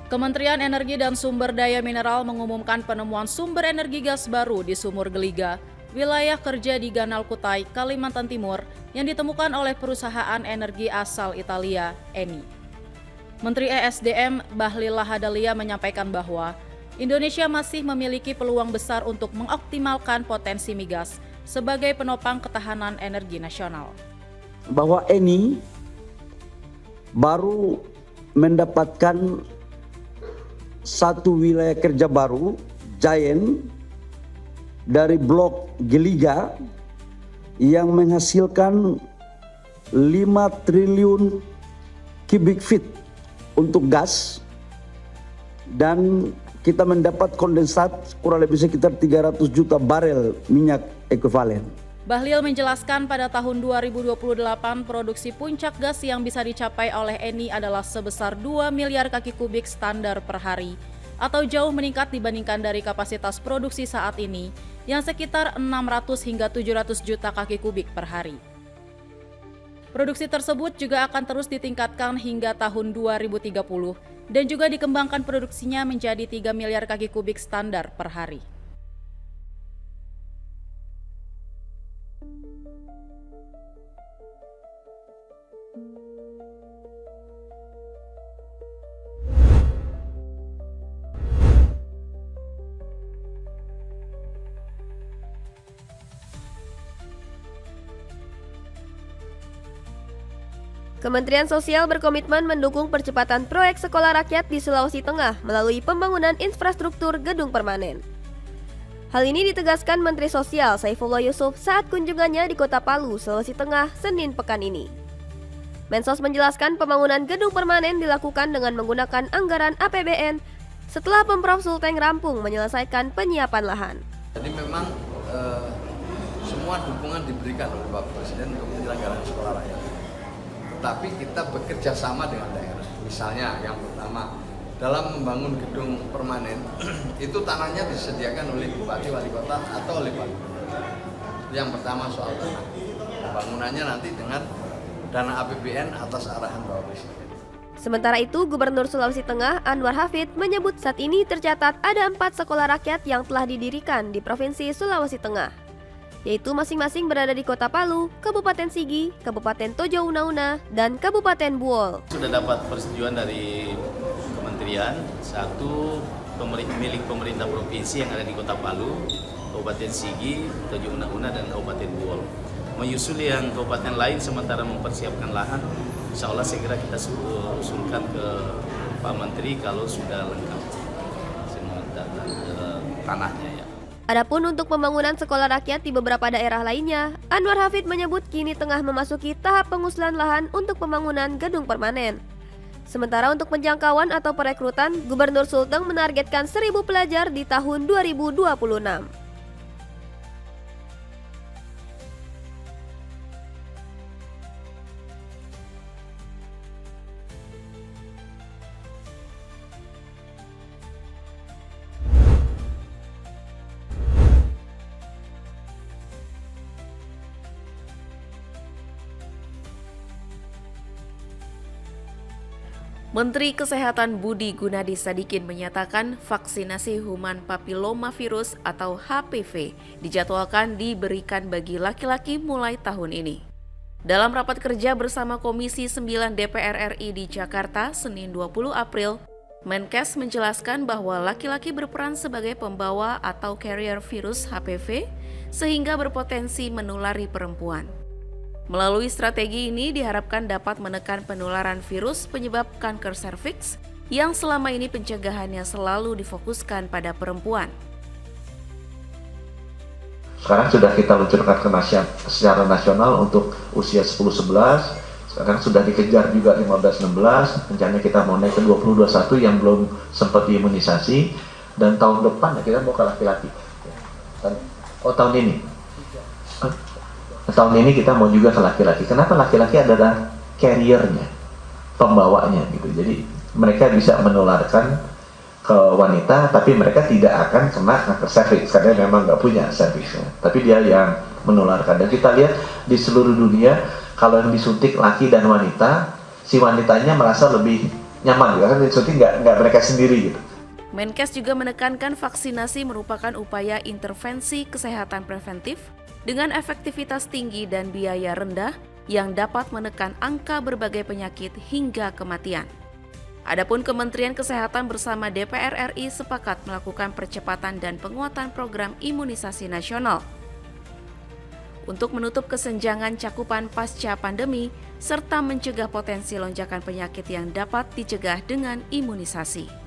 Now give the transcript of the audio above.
Kementerian Energi dan Sumber Daya Mineral mengumumkan penemuan sumber energi gas baru di Sumur Geliga, wilayah kerja di Ganal Kutai, Kalimantan Timur, yang ditemukan oleh perusahaan energi asal Italia, Eni. Menteri ESDM Bahlil Lahadalia menyampaikan bahwa Indonesia masih memiliki peluang besar untuk mengoptimalkan potensi migas sebagai penopang ketahanan energi nasional. Bahwa Eni baru mendapatkan satu wilayah kerja baru, Giant, dari blok Geliga yang menghasilkan 5 triliun cubic feet untuk gas, dan kita mendapat kondensat kurang lebih sekitar 300 juta barel minyak ekuivalen. Bahlil menjelaskan pada tahun 2028 produksi puncak gas yang bisa dicapai oleh Eni adalah sebesar 2 miliar kaki kubik standar per hari, atau jauh meningkat dibandingkan dari kapasitas produksi saat ini yang sekitar 600 hingga 700 juta kaki kubik per hari. Produksi tersebut juga akan terus ditingkatkan hingga tahun 2030 dan juga dikembangkan produksinya menjadi 3 miliar kaki kubik standar per hari. Kementerian Sosial berkomitmen mendukung percepatan proyek sekolah rakyat di Sulawesi Tengah melalui pembangunan infrastruktur gedung permanen. Hal ini ditegaskan Menteri Sosial Saifullah Yusuf saat kunjungannya di Kota Palu, Sulawesi Tengah, Senin pekan ini. Mensos menjelaskan pembangunan gedung permanen dilakukan dengan menggunakan anggaran APBN setelah Pemprov Sulteng rampung menyelesaikan penyiapan lahan. Jadi memang semua dukungan diberikan oleh Bapak Presiden untuk penyelenggaraan sekolah rakyat. Tetapi kita bekerja sama dengan daerah. Misalnya yang pertama, dalam membangun gedung permanen itu tanahnya disediakan oleh Bupati Wali Kota atau oleh Wali Kota. Yang pertama soal tanah. Pembangunannya nanti dengan dana APBN atas arahan Bapak Presiden. Sementara itu, Gubernur Sulawesi Tengah Anwar Hafid menyebut saat ini tercatat ada 4 sekolah rakyat yang telah didirikan di Provinsi Sulawesi Tengah, yaitu masing-masing berada di Kota Palu, Kabupaten Sigi, Kabupaten Tojo Una-Una, dan Kabupaten Buol. Sudah dapat persetujuan dari Kementerian, satu milik pemerintah provinsi yang ada di Kota Palu, Kabupaten Sigi, Tojo Una-Una, dan Kabupaten Buol. Menyusul yang kabupaten lain sementara mempersiapkan lahan, insya Allah segera kita usulkan ke Pak Menteri kalau sudah lengkap semua tanahnya ya. Adapun untuk pembangunan sekolah rakyat di beberapa daerah lainnya, Anwar Hafid menyebut kini tengah memasuki tahap pengusulan lahan untuk pembangunan gedung permanen. Sementara untuk penjangkauan atau perekrutan, Gubernur Sulteng menargetkan 1.000 pelajar di tahun 2026. Menteri Kesehatan Budi Gunadi Sadikin menyatakan vaksinasi human papillomavirus atau HPV dijadwalkan diberikan bagi laki-laki mulai tahun ini. Dalam rapat kerja bersama Komisi 9 DPR RI di Jakarta, Senin 20 April, Menkes menjelaskan bahwa laki-laki berperan sebagai pembawa atau carrier virus HPV sehingga berpotensi menulari perempuan. Melalui strategi ini diharapkan dapat menekan penularan virus penyebab kanker serviks yang selama ini pencegahannya selalu difokuskan pada perempuan. Sekarang sudah kita luncurkan secara nasional untuk usia 10-11, sekarang sudah dikejar juga 15-16, rencananya kita mau naik ke 20-21 yang belum sempat diimunisasi, dan tahun depan kita mau ke laki-laki. Tahun ini kita mau juga ke laki-laki. Kenapa laki-laki adalah carrier-nya, pembawanya gitu. Jadi mereka bisa menularkan ke wanita, tapi mereka tidak akan kena kanker serviks karena memang nggak punya serviksnya. Tapi dia yang menularkan. Dan kita lihat di seluruh dunia, kalau yang disuntik laki dan wanita, si wanitanya merasa lebih nyaman gitu kan, syuting nggak mereka sendiri gitu. Menkes juga menekankan vaksinasi merupakan upaya intervensi kesehatan preventif dengan efektivitas tinggi dan biaya rendah yang dapat menekan angka berbagai penyakit hingga kematian. Adapun Kementerian Kesehatan bersama DPR RI sepakat melakukan percepatan dan penguatan program imunisasi nasional untuk menutup kesenjangan cakupan pasca pandemi serta mencegah potensi lonjakan penyakit yang dapat dicegah dengan imunisasi.